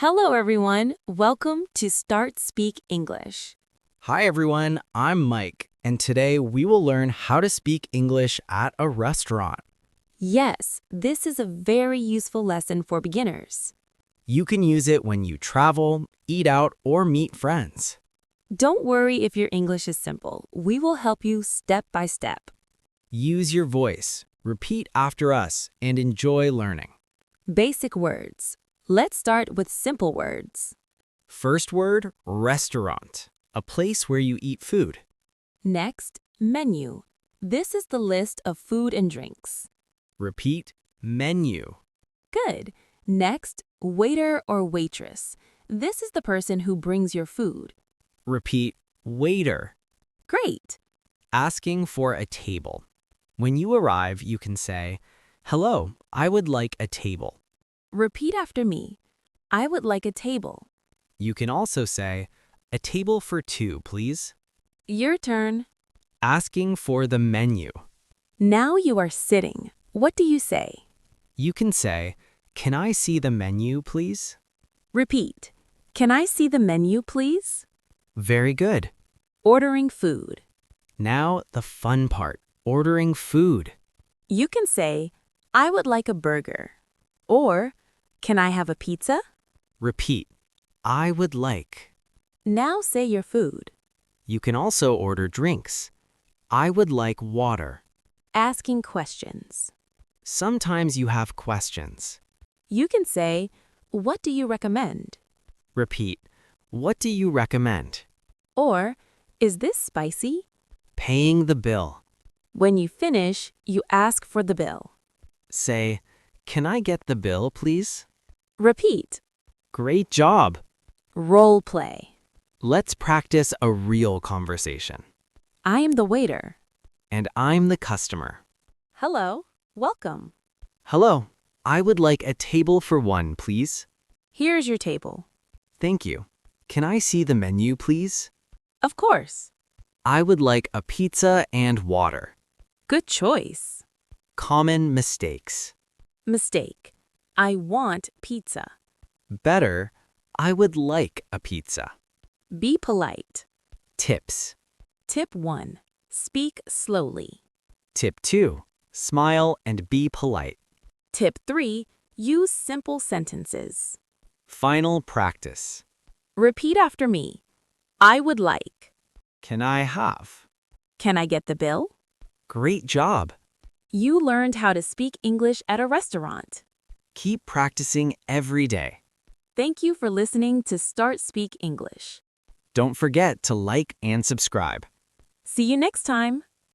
Hello, everyone. Welcome to StartSpeak English. Hi everyone, I'm Mike, and today we will learn how to speak English at a restaurant. Yes, this is a very useful lesson for beginners. You can use it when you travel, eat out, or meet friends. Don't worry if your English is simple. We will help you step by step. Use your voice, repeat after us, and enjoy learning. Basic words. Let's start with simple words. First word, restaurant, a place where you eat food. Next, menu. This is the list of food and drinks. Repeat, menu. Good. Next, waiter or waitress. This is the person who brings your food. Repeat, waiter. Great. Asking for a table. When you arrive, you can say, "Hello, I would like a table." Repeat after me. I would like a table. You can also say, "A table for two, please." Your turn. Asking for the menu. Now you are sitting. What do you say? You can say, "Can I see the menu, please?" Repeat. Can I see the menu, please? Very good. Ordering food. Now the fun part, ordering food. You can say, I would like a burger. Or, can I have a pizza? Repeat, "I would like." Now say your food. You can also order drinks. I would like water. Asking questions. Sometimes you have questions. You can say, what do you recommend? Repeat, "What do you recommend?" Or, is this spicy? Paying the bill. When you finish, you ask for the bill. Say, "Can I get the bill, please?" Repeat. Great job. Role play. Let's practice a real conversation. I am the waiter. And I'm the customer. Hello. Welcome. Hello, I would like a table for one, please. Here's your table. Thank you. Can I see the menu, please? Of course. I would like a pizza and water. Good choice. Common mistakes. Mistake. I want pizza. Better, I would like a pizza. Be polite. Tips. Tip 1. Speak slowly. Tip 2. Smile and be polite. Tip 3. Use simple sentences. Final practice. Repeat after me. I would like. Can I have? Can I get the bill? Great job. You learned how to speak English at a restaurant. Keep practicing every day. Thank you for listening to Start Speak English. Don't forget to like and subscribe. See you next time.